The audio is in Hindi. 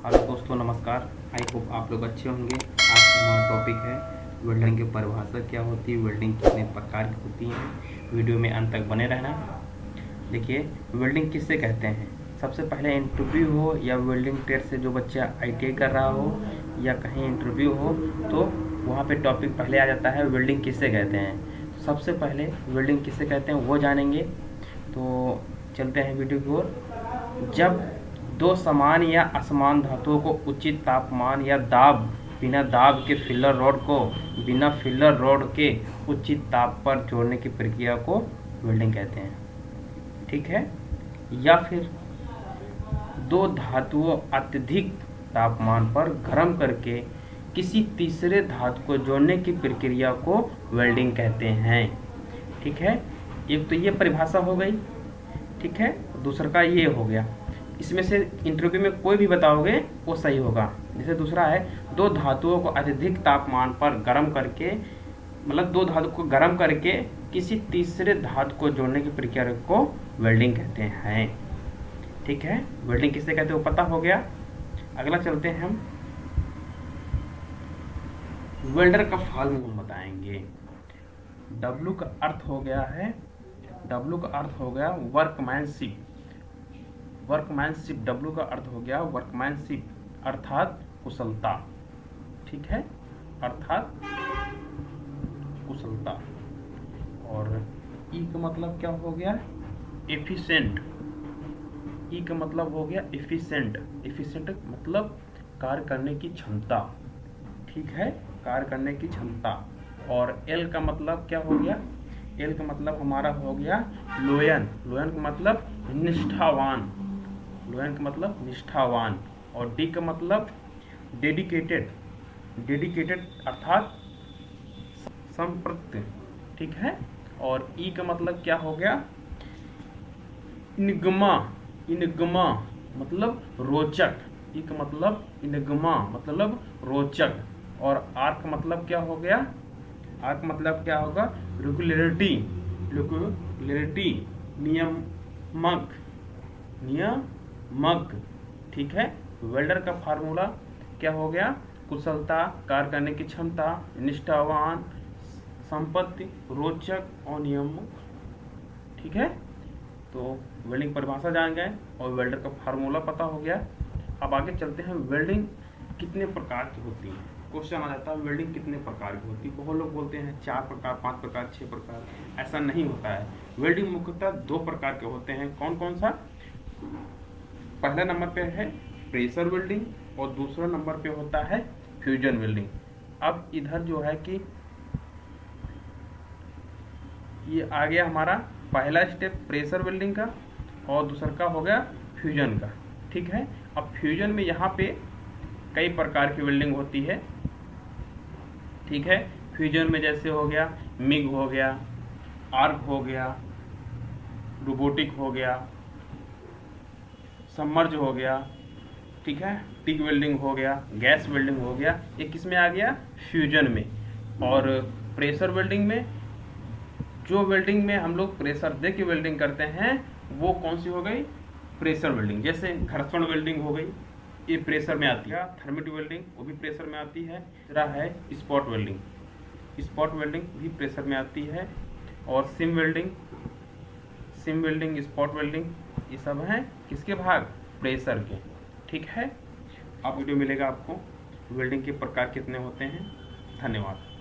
हेलो दोस्तों, नमस्कार। आई होप आप लोग अच्छे होंगे। आज हमारा टॉपिक है वेल्डिंग की परिभाषा क्या होती है, वेल्डिंग कितने प्रकार की होती है। वीडियो में अंत तक बने रहना। देखिए, वेल्डिंग किससे कहते हैं। सबसे पहले इंटरव्यू हो या वेल्डिंग ट्रेड से जो बच्चा आईटीआई कर रहा हो या कहीं इंटरव्यू हो तो वहाँ पे टॉपिक पहले आ जाता है, वेल्डिंग किससे कहते हैं। सबसे पहले वेल्डिंग किससे कहते हैं वो जानेंगे। तो चलते हैं वीडियो की ओर। जब दो समान या असमान धातुओं को उचित तापमान या दाब बिना दाब के फिलर रॉड को बिना फिलर रॉड के उचित ताप पर जोड़ने की प्रक्रिया को वेल्डिंग कहते हैं, ठीक है। या फिर दो धातुओं अत्यधिक तापमान पर गर्म करके किसी तीसरे धातु को जोड़ने की प्रक्रिया को वेल्डिंग कहते हैं, ठीक है। एक तो ये परिभाषा हो गई, ठीक है। दूसरा का ये हो गया। इसमें से इंटरव्यू में कोई भी बताओगे वो सही होगा। जैसे दूसरा है, दो धातुओं को अत्यधिक तापमान पर गर्म करके, मतलब दो धातु को गर्म करके किसी तीसरे धातु को जोड़ने की प्रक्रिया को वेल्डिंग कहते हैं, ठीक है। वेल्डिंग किससे कहते हैं वो पता हो गया। अगला चलते हैं हम वेल्डर का फॉर्मूला बताएंगे। डब्ल्यू का अर्थ हो गया है, डब्ल्यू का अर्थ हो गया वर्कमैनशिप। वर्कमैनशिप, डब्ल्यू का अर्थ हो गया वर्कमैनशिप अर्थात कुशलता, ठीक है, अर्थात कुशलता। और ई का मतलब क्या हो गया, एफिशिएंट। ई का मतलब हो गया एफिशिएंट। एफिशिएंट मतलब कार्य करने की क्षमता, ठीक है, कार्य करने की क्षमता। और एल का मतलब क्या हो गया, एल का मतलब हमारा हो गया लोयन। लोयन का मतलब निष्ठावान, लोयन का मतलब निष्ठावान। और डी का मतलब डेडिकेटेड, डेडिकेटेड अर्थात संप्रति, ठीक है। और ई का मतलब क्या हो गया, इनगमा। इनगमा मतलब रोचक। ई का मतलब इनगमा मतलब रोचक। और आर का मतलब क्या हो गया, आर का मतलब क्या होगा, रेगुलरिटी। रेगुलरिटी नियमक, नियमक, ठीक है। वेल्डर का फार्मूला क्या हो गया, कुशलता, कार्य करने की क्षमता, निष्ठावान, संपत्ति, रोचक और नियमक, ठीक है। तो वेल्डिंग परिभाषा जान गए और वेल्डर का फार्मूला पता हो गया। अब आगे चलते हैं, वेल्डिंग कितने प्रकार की होती है। क्वेश्चन आ जाता है वेल्डिंग कितने प्रकार की होती है। बहुत लोग बोलते हैं 4 प्रकार, 5 प्रकार, 6 प्रकार। ऐसा नहीं होता है। वेल्डिंग मुख्यतः 2 प्रकार के होते हैं। कौन कौन सा, पहला नंबर पे है प्रेशर वेल्डिंग और दूसरा नंबर पे होता है फ्यूजन वेल्डिंग। अब इधर जो है कि ये आ गया हमारा पहला स्टेप प्रेशर वेल्डिंग का और दूसरा का हो गया फ्यूजन का, ठीक है। अब फ्यूजन में यहाँ पे कई प्रकार की वेल्डिंग होती है, ठीक है। फ्यूजन में जैसे हो गया मिग हो गया, आर्क हो गया, रोबोटिक हो गया, सबमर्ज हो गया, ठीक है, टिक वेल्डिंग हो गया, गैस वेल्डिंग हो गया। ये किस में आ गया, फ्यूजन में। और प्रेशर वेल्डिंग में, जो वेल्डिंग में हम लोग प्रेशर दे के वेल्डिंग करते हैं वो कौन सी हो गई, प्रेशर वेल्डिंग। जैसे घर्षण वेल्डिंग हो गई, ये प्रेशर में आती है। थर्मिट वेल्डिंग वो भी प्रेशर में आती है। तीसरा है स्पॉट वेल्डिंग, स्पॉट वेल्डिंग भी प्रेशर में आती है। और SIM welding, SIM welding, spot welding, ये सब हैं किसके भाग, प्रेशर के, ठीक है। अब वीडियो मिलेगा आपको वेल्डिंग के प्रकार कितने होते हैं। धन्यवाद।